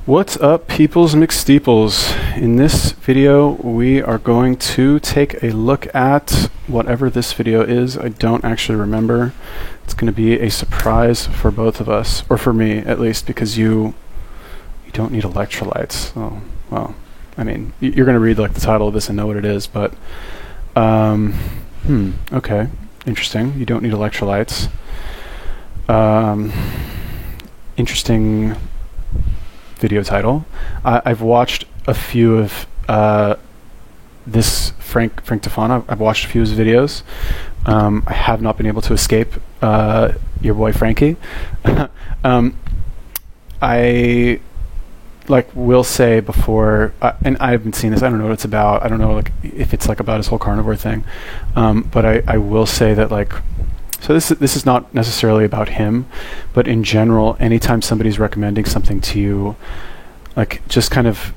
What's up, peoples mixed steeples? In this video we are going to take a look at whatever this video is. I don't actually remember. It's going to be a surprise for both of us, or for me at least, because you don't need electrolytes. Oh, well, I mean, you're going to read like the title of this and know what it is, but okay, interesting. You don't need electrolytes. Interesting video title. I've watched a few of this Frank Tufano. I've watched a few of his videos. I have not been able to escape your boy Frankie. I will say before, and I haven't seen this. I don't know what it's about. I don't know if it's about his whole carnivore thing. But I will say that so this is not necessarily about him, but in general, anytime somebody's recommending something to you, just kind of,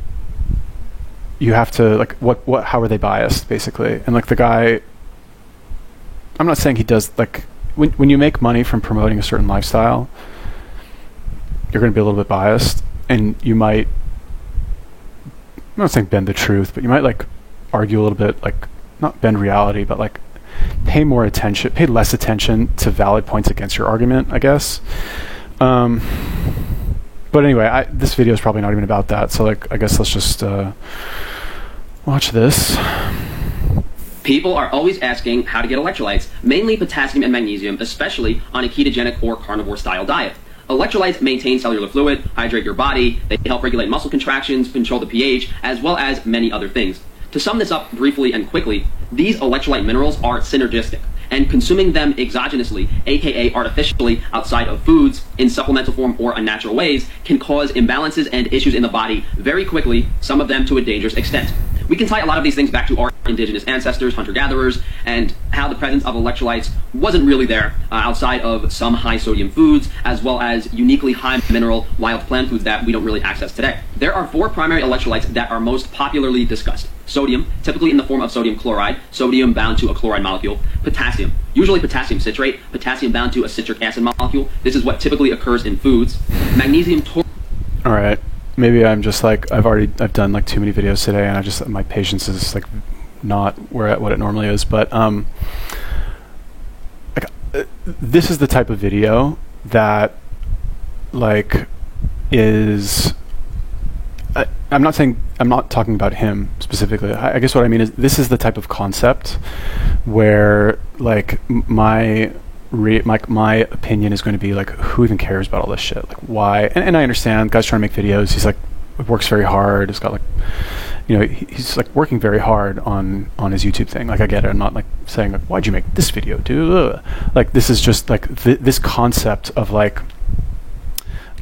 you have to how are they biased, basically? And the guy, I'm not saying he does when you make money from promoting a certain lifestyle, you're going to be a little bit biased, and you might, I'm not saying bend the truth, but you might argue a little bit, not bend reality, but pay less attention to valid points against your argument, I guess. But anyway, this video is probably not even about that, so I guess let's just watch this. People are always asking how to get electrolytes, mainly potassium and magnesium, especially on a ketogenic or carnivore style diet. Electrolytes maintain cellular fluid, hydrate your body, they help regulate muscle contractions, control the pH, as well as many other things. To sum this up briefly and quickly, these electrolyte minerals are synergistic, and consuming them exogenously, aka artificially, outside of foods, in supplemental form or unnatural ways, can cause imbalances and issues in the body very quickly, some of them to a dangerous extent. We can tie a lot of these things back to our indigenous ancestors, hunter-gatherers, and how the presence of electrolytes wasn't really there outside of some high-sodium foods, as well as uniquely high-mineral wild plant foods that we don't really access today. There are 4 primary electrolytes that are most popularly discussed. Sodium, typically in the form of sodium chloride, sodium bound to a chloride molecule. Potassium, usually potassium citrate, potassium bound to a citric acid molecule. This is what typically occurs in foods. Magnesium. All right. Maybe I'm just I've done too many videos today, and my patience is not what it normally is. But this is the type of video that is. I'm not talking about him specifically. I guess what I mean is this is the type of concept where my opinion is going to be who even cares about all this shit? Why? And I understand the guy's trying to make videos. He's works very hard. He's got he's working very hard on his YouTube thing. I get it. I'm not saying why'd you make this video, dude? This is just this concept of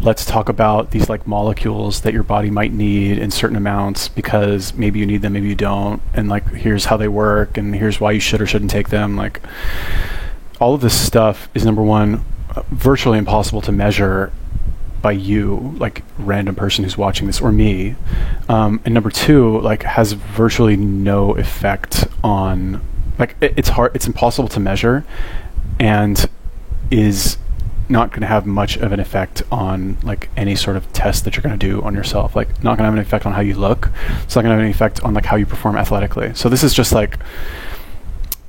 let's talk about these molecules that your body might need in certain amounts because maybe you need them, maybe you don't, and here's how they work, and here's why you should or shouldn't take them. All of this stuff is, number one, virtually impossible to measure by you, random person who's watching this, or me, and number two, has virtually no effect on, it's impossible to measure, and is not going to have much of an effect on any sort of test that you're going to do on yourself. Not going to have an effect on how you look. It's not going to have any effect on how you perform athletically. So this is just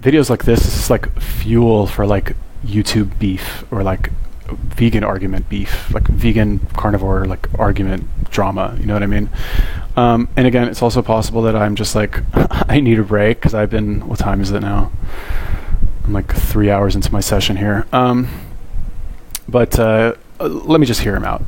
videos like this is fuel for YouTube beef, or vegan argument beef, vegan carnivore argument drama. You know what I mean? And again, it's also possible that I'm just I need a break because I've been, what time is it now? I'm 3 hours into my session here. But let me just hear him out.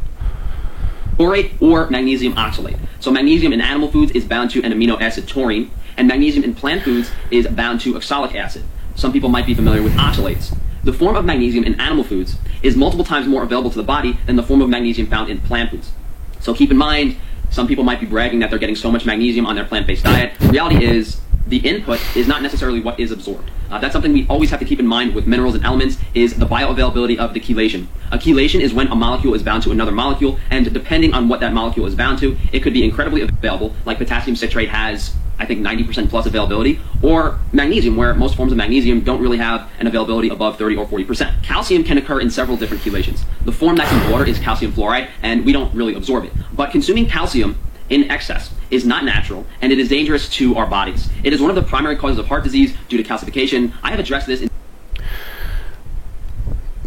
Chlorate or magnesium oxalate. So magnesium in animal foods is bound to an amino acid taurine, and magnesium in plant foods is bound to oxalic acid. Some people might be familiar with oxalates. The form of magnesium in animal foods is multiple times more available to the body than the form of magnesium found in plant foods. So keep in mind, some people might be bragging that they're getting so much magnesium on their plant-based diet. The reality is, the input is not necessarily what is absorbed. That's something we always have to keep in mind with minerals and elements, is the bioavailability of the chelation. A chelation is when a molecule is bound to another molecule, and depending on what that molecule is bound to, it could be incredibly available, like potassium citrate has I think 90% plus availability, or magnesium, where most forms of magnesium don't really have an availability above 30 or 40%. Calcium can occur in several different chelations. The form that's in water is calcium fluoride, and we don't really absorb it. But consuming calcium in excess is not natural, and it is dangerous to our bodies. It is one of the primary causes of heart disease due to calcification. I have addressed this in...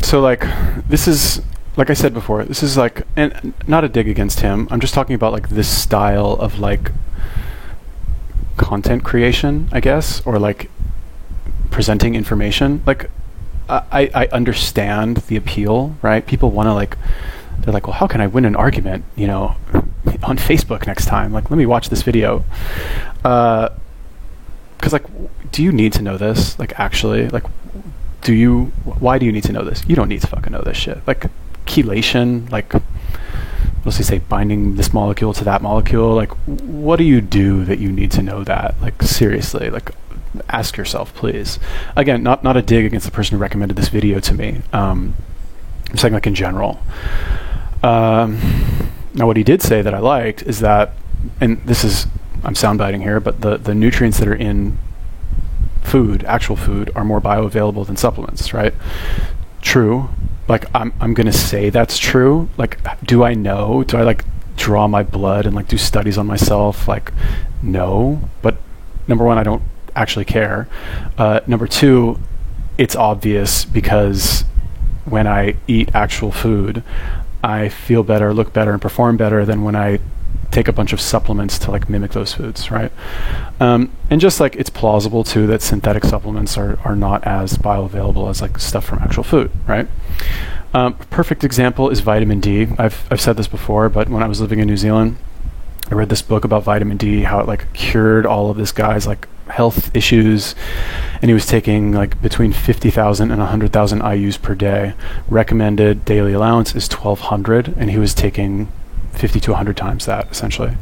So, like, this is, like I said before, this is like, and not a dig against him. I'm just talking about like this style of like content creation, I guess, or like presenting information. Like, I understand the appeal, right? People want to like, they're like, well, how can I win an argument, you know, on Facebook next time? Like, let me watch this video. Because like, do you need to know this? Like, actually, like, why do you need to know this? You don't need to fucking know this shit. Like, chelation, like, let's say binding this molecule to that molecule. Like, what do you do that you need to know that? Like, seriously, like, ask yourself, please. Again, not a dig against the person who recommended this video to me. I'm saying, like, in general. Now, what he did say that I liked is that, and this is, I'm soundbiting here, but the nutrients that are in food, actual food, are more bioavailable than supplements, right? True. Like, I'm gonna say that's true. Like, do I know? Do I like draw my blood and like do studies on myself? Like, no. But number one, I don't actually care. Number two, it's obvious because when I eat actual food, I feel better, look better, and perform better than when I take a bunch of supplements to like mimic those foods, right? And just like it's plausible too that synthetic supplements are not as bioavailable as like stuff from actual food, right? Perfect example is vitamin D. I've said this before, but when I was living in New Zealand, I read this book about vitamin D, how it like cured all of this guy's like health issues, and he was taking like between 50,000 and 100,000 IUs per day. Recommended daily allowance is 1,200, and he was taking 50 to 100 times that, essentially.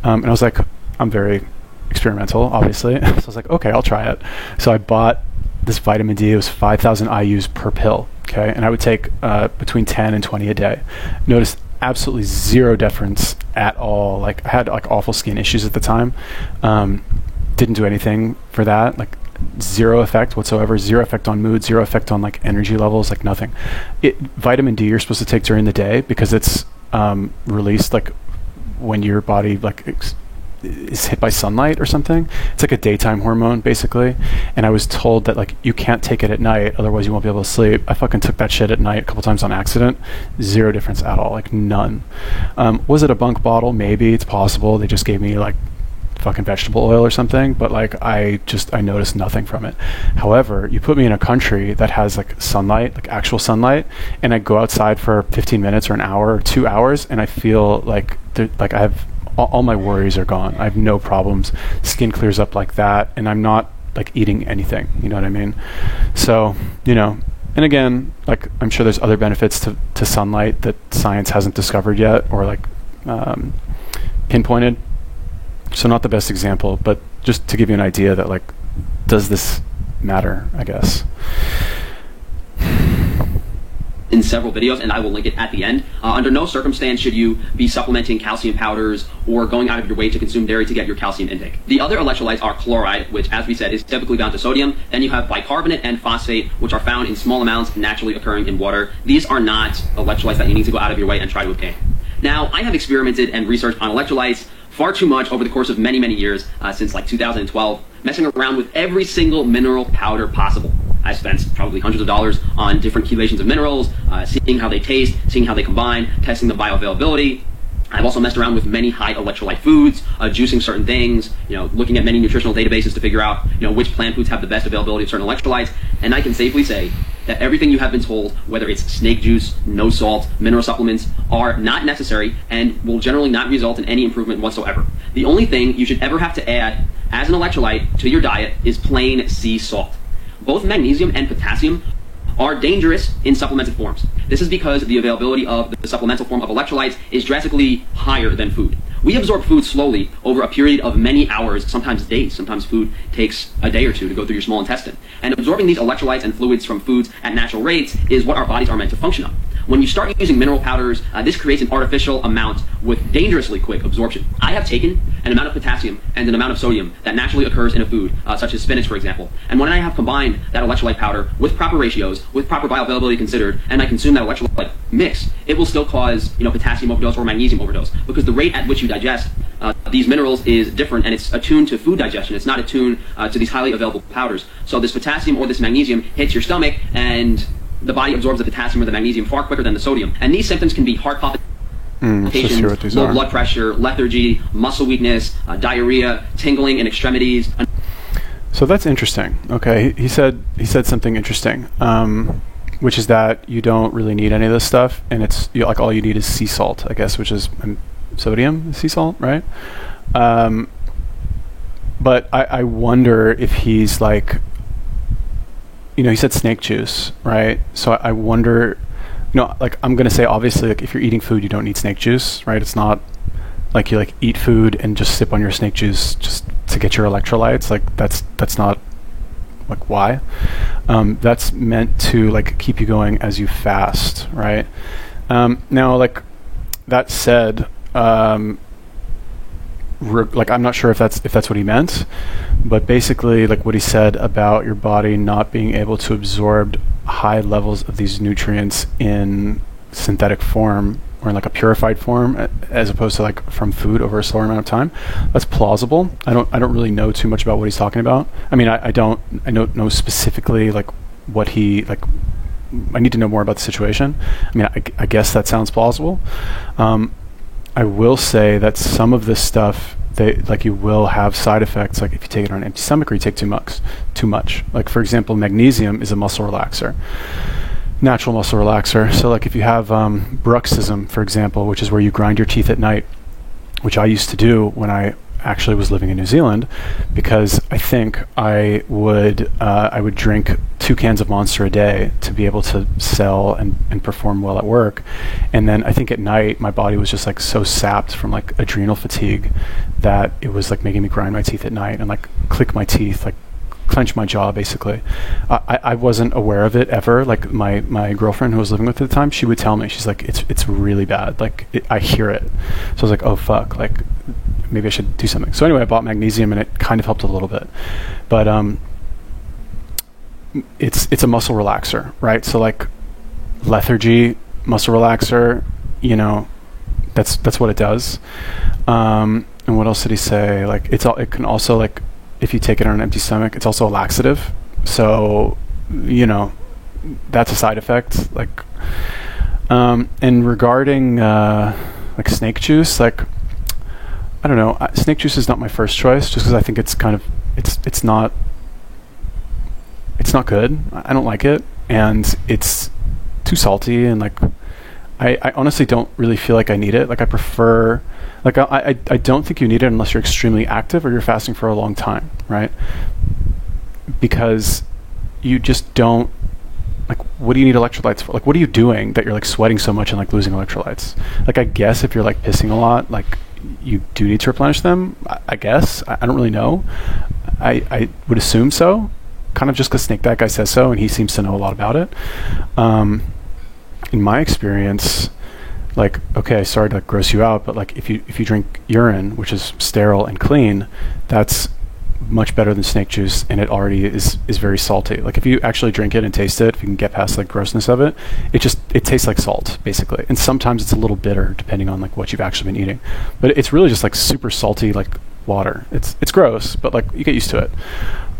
And I was like, I'm very experimental, obviously. So I was like, okay, I'll try it. So I bought this vitamin D. It was 5,000 IUs per pill, okay? And I would take between 10 and 20 a day. Notice absolutely zero difference at all. Like, I had like awful skin issues at the time. Didn't do anything for that. Like, zero effect whatsoever, zero effect on mood, zero effect on like energy levels, like nothing. Vitamin D you're supposed to take during the day because it's released like when your body like is hit by sunlight or something. It's like a daytime hormone basically, and I was told that like you can't take it at night, otherwise you won't be able to sleep. I fucking took that shit at night a couple times on accident. Zero difference at all, like none. Was it a bunk bottle? Maybe, it's possible they just gave me like fucking vegetable oil or something, but like I noticed nothing from it. However, you put me in a country that has like sunlight, like actual sunlight, and I go outside for 15 minutes or an hour or 2 hours, and I feel like I have all my worries are gone. I have no problems. Skin clears up like that, and I'm not like eating anything. You know what I mean? So, you know, and again, like I'm sure there's other benefits to sunlight that science hasn't discovered yet or like pinpointed. So not the best example, but just to give you an idea that like, does this matter, I guess. In several videos, and I will link it at the end. Under no circumstance should you be supplementing calcium powders or going out of your way to consume dairy to get your calcium intake. The other electrolytes are chloride, which as we said is typically bound to sodium. Then you have bicarbonate and phosphate, which are found in small amounts naturally occurring in water. These are not electrolytes that you need to go out of your way and try to obtain. Now, I have experimented and researched on electrolytes far too much over the course of many, many years, since like 2012, messing around with every single mineral powder possible. I spent probably hundreds of dollars on different chelations of minerals, seeing how they taste, seeing how they combine, testing the bioavailability. I've also messed around with many high electrolyte foods, juicing certain things, you know, looking at many nutritional databases to figure out, you know, which plant foods have the best availability of certain electrolytes. And I can safely say that everything you have been told, whether it's snake juice, no salt, mineral supplements, are not necessary and will generally not result in any improvement whatsoever. The only thing you should ever have to add as an electrolyte to your diet is plain sea salt. Both magnesium and potassium are dangerous in supplemented forms. This is because the availability of the supplemental form of electrolytes is drastically higher than food. We absorb food slowly over a period of many hours, sometimes days. Sometimes food takes a day or two to go through your small intestine. And absorbing these electrolytes and fluids from foods at natural rates is what our bodies are meant to function on. When you start using mineral powders, this creates an artificial amount with dangerously quick absorption. I have taken an amount of potassium and an amount of sodium that naturally occurs in a food, such as spinach, for example. And when I have combined that electrolyte powder with proper ratios, with proper bioavailability considered, and I consume that electrolyte mix, it will still cause, potassium overdose or magnesium overdose, because the rate at which you digest these minerals is different, and it's attuned to food digestion. It's not attuned to these highly available powders. So this potassium or this magnesium hits your stomach, and the body absorbs the potassium or the magnesium far quicker than the sodium. And these symptoms can be heart palpitations, low blood pressure, lethargy, muscle weakness, diarrhea, tingling in extremities. So that's interesting. Okay, he said something interesting, which is that you don't really need any of this stuff, and it's like all you need is sea salt, I guess, which is sodium, sea salt, right? But I wonder if he's like, he said snake juice, right? So I wonder, like I'm gonna say obviously, like if you're eating food, you don't need snake juice, right? It's not like you like eat food and just sip on your snake juice just to get your electrolytes. Like that's not like why. That's meant to like keep you going as you fast, right? Now, like that said, like I'm not sure if that's what he meant, but basically like what he said about your body not being able to absorb high levels of these nutrients in synthetic form or in like a purified form as opposed to like from food over a slower amount of time, that's plausible. I don't really know too much about what he's talking about. I mean, I don't know specifically like what he like. I need to know more about the situation. I mean, I guess that sounds plausible. I will say that some of this stuff, you will have side effects, like if you take it on an empty stomach or you take too much. Like for example, magnesium is a muscle relaxer, natural muscle relaxer. So like if you have bruxism, for example, which is where you grind your teeth at night, which I used to do when I actually was living in New Zealand, because I think I would drink 2 cans of Monster a day to be able to sell and perform well at work. And then I think at night my body was just like so sapped from like adrenal fatigue that it was like making me grind my teeth at night and like click my teeth, like clench my jaw basically. I wasn't aware of it ever. Like my girlfriend who was living with at the time, she would tell me, she's like, it's really bad. Like I hear it. So I was like, oh fuck, like maybe I should do something. So anyway, I bought magnesium and it kind of helped a little bit, but it's a muscle relaxer, right? So like lethargy, muscle relaxer, that's what it does. And what else did he say? Like it can also, like if you take it on an empty stomach, it's also a laxative. So that's a side effect. Like and regarding like snake juice, like I don't know. Snake juice is not my first choice, just because I think it's kind of it's not good. I don't like it, and it's too salty, and like I honestly don't really feel like I need it. Like I prefer, like I don't think you need it unless you're extremely active or you're fasting for a long time, right? Because you just don't, like, what do you need electrolytes for? Like, what are you doing that you're like sweating so much and like losing electrolytes? Like, I guess if you're like pissing a lot, like you do need to replenish them, I guess. I don't really know. I would assume so, kind of just because Snake That Guy says so, and he seems to know a lot about it. In my experience, like, okay, sorry to like gross you out, but like if you drink urine, which is sterile and clean, that's much better than snake juice, and it already is very salty. Like if you actually drink it and taste it, if you can get past like grossness of it, it tastes like salt basically, and sometimes it's a little bitter depending on like what you've actually been eating, but it's really just like super salty like water. It's gross, but like you get used to it.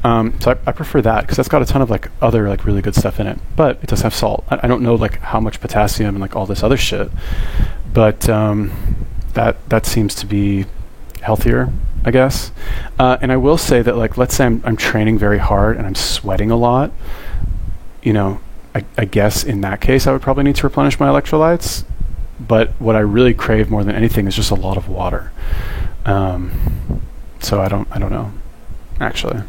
So I prefer that because that's got a ton of like other like really good stuff in it, but it does have salt. I don't know like how much potassium and like all this other shit, but that seems to be healthier, I guess. And I will say that, like, let's say I'm training very hard and I'm sweating a lot, I guess in that case I would probably need to replenish my electrolytes. But what I really crave more than anything is just a lot of water. So I don't know, actually.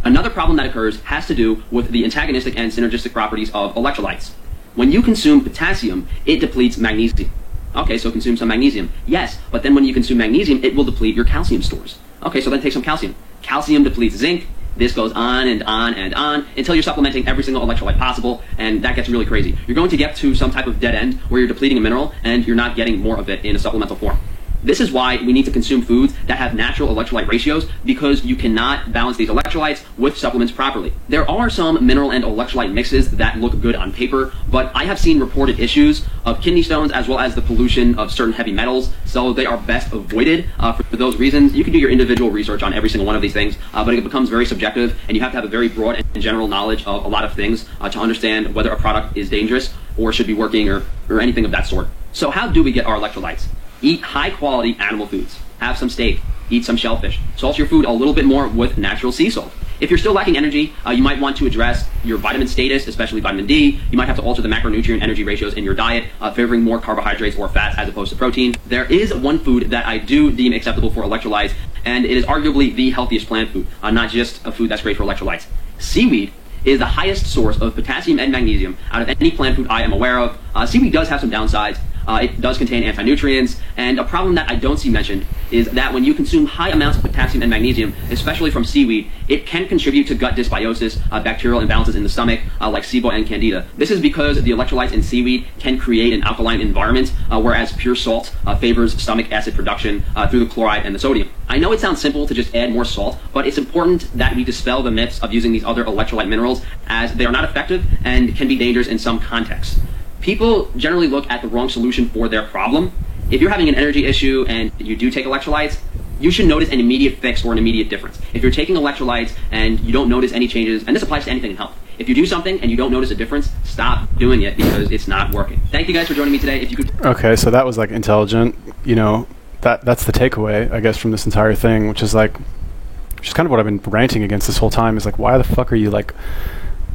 Another problem that occurs has to do with the antagonistic and synergistic properties of electrolytes. When you consume potassium, it depletes magnesium. Okay, so consume some magnesium. Yes, but then when you consume magnesium, it will deplete your calcium stores. Okay, so then take some calcium. Calcium depletes zinc, This goes on and on and on until you're supplementing every single electrolyte possible, and that gets really crazy. You're going to get to some type of dead end where you're depleting a mineral and you're not getting more of it in a supplemental form. This is why we need to consume foods that have natural electrolyte ratios, because you cannot balance these electrolytes with supplements properly. There are some mineral and electrolyte mixes that look good on paper, but I have seen reported issues of kidney stones as well as the pollution of certain heavy metals, so they are best avoided for those reasons. You can do your individual research on every single one of these things, but it becomes very subjective, and you have to have a very broad and general knowledge of a lot of things to understand whether a product is dangerous or should be working or anything of that sort. So how do we get our electrolytes? Eat high-quality animal foods. Have some steak. Eat some shellfish. Salt your food a little bit more with natural sea salt. If you're still lacking energy, you might want to address your vitamin status, especially vitamin D. You might have to alter the macronutrient energy ratios in your diet, favoring more carbohydrates or fats as opposed to protein. There is one food that I do deem acceptable for electrolytes, and it is arguably the healthiest plant food, not just a food that's great for electrolytes. Seaweed is the highest source of potassium and magnesium out of any plant food I am aware of. Seaweed does have some downsides. It does contain anti-nutrients, and a problem that I don't see mentioned is that when you consume high amounts of potassium and magnesium, especially from seaweed, it can contribute to gut dysbiosis, bacterial imbalances in the stomach, like SIBO and Candida. This is because the electrolytes in seaweed can create an alkaline environment, whereas pure salt favors stomach acid production through the chloride and the sodium. I know it sounds simple to just add more salt, but it's important that we dispel the myths of using these other electrolyte minerals, as they are not effective and can be dangerous in some contexts. People generally look at the wrong solution for their problem. If you're having an energy issue and you do take electrolytes, you should notice an immediate fix or an immediate difference. If you're taking electrolytes and you don't notice any changes, and this applies to anything in health, if you do something and you don't notice a difference, stop doing it because it's not working. Thank you guys for joining me today. If you could. Okay, so that was like intelligent. You know, that's the takeaway, I guess, from this entire thing, which is kind of what I've been ranting against this whole time, is like, why the fuck are you like,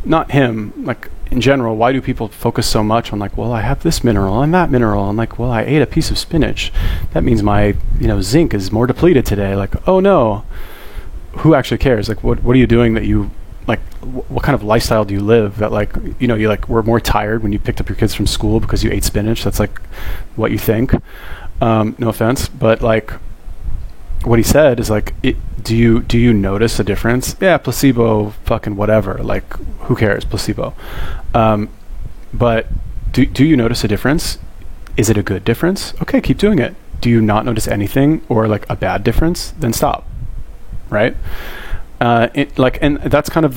not him, like in general, why do people focus so much on like, well, I have this mineral and that mineral, and like, well, I ate a piece of spinach, that means my, zinc is more depleted today. Like, oh no, who actually cares? Like, what are you doing that you like? What kind of lifestyle do you live that like, you like were more tired when you picked up your kids from school because you ate spinach? That's like what you think. No offense, but like what he said is like, do you notice a difference? Yeah, placebo, fucking whatever. Like, who cares? Placebo. But do you notice a difference? Is it a good difference? Okay, keep doing it. Do you not notice anything or like a bad difference? Then stop. Right? And that's kind of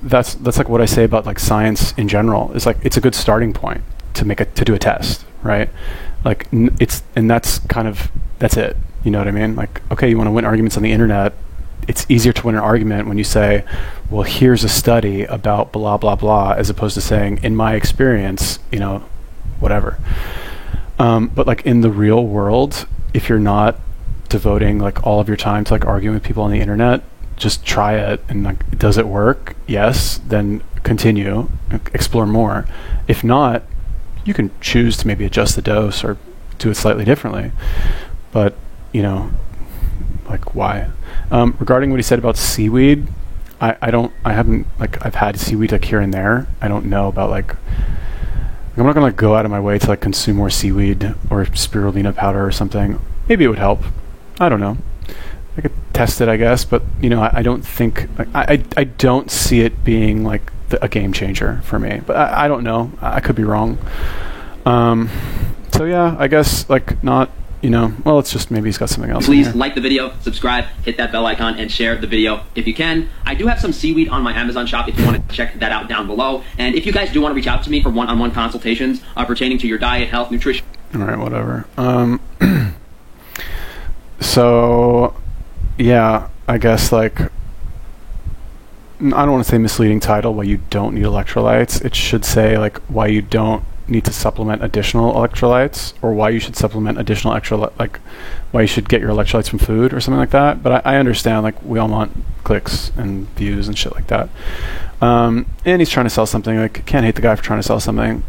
that's like what I say about like science in general. Is like, it's a good starting point to do a test, right? Like that's it. You know what I mean? Like, okay, you want to win arguments on the internet. It's easier to win an argument when you say, well, here's a study about blah, blah, blah, as opposed to saying, in my experience, whatever. But like in the real world, if you're not devoting like all of your time to like arguing with people on the internet, just try it. And like, does it work? Yes. Then continue, explore more. If not, you can choose to maybe adjust the dose or do it slightly differently. But like, why? Regarding what he said about seaweed, I've had seaweed like here and there. I don't know about like, I'm not gonna go out of my way to like consume more seaweed or spirulina powder or something. Maybe it would help. I don't know. I could test it, I guess, but I don't think like, I don't see it being like a game changer for me. But I don't know. I could be wrong. So yeah, I guess like not. Well, it's just maybe he's got something else. Please like the video, subscribe, hit that bell icon, and share the video if you can. I do have some seaweed on my Amazon shop if you want to check that out down below. And if you guys do want to reach out to me for one-on-one consultations pertaining to your diet, health, nutrition. All right, whatever. So, yeah, I guess like, I don't want to say misleading title, why you don't need electrolytes. It should say like why you don't need to supplement additional electrolytes, or why you should supplement additional like why you should get your electrolytes from food or something like that. But I understand like we all want clicks and views and shit like that. And he's trying to sell something. Like, can't hate the guy for trying to sell something.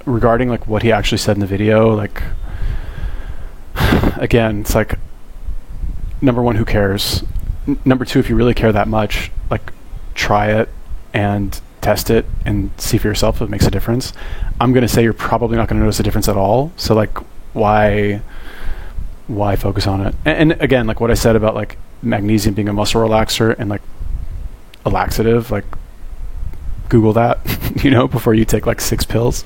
Regarding like what he actually said in the video, like again, it's like, number one, who cares? Number two, if you really care that much, like try it and test it and see for yourself if it makes a difference. I'm going to say you're probably not going to notice a difference at all. So like, why focus on it? And again, like what I said about like magnesium being a muscle relaxer and like a laxative, like Google that, you know, before you take like 6 pills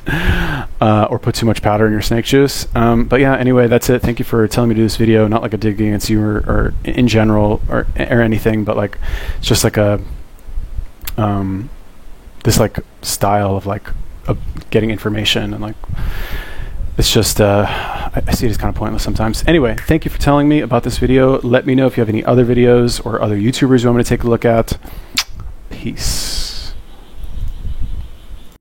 or put too much powder in your snake juice. But yeah, anyway, that's it. Thank you for telling me to do this video. Not like a dig against you or in general or anything, but like it's just like a this like style of like getting information, and like it's just I see it as kind of pointless sometimes. Anyway, thank you for telling me about this video. Let me know if you have any other videos or other YouTubers you want me to take a look at. Peace.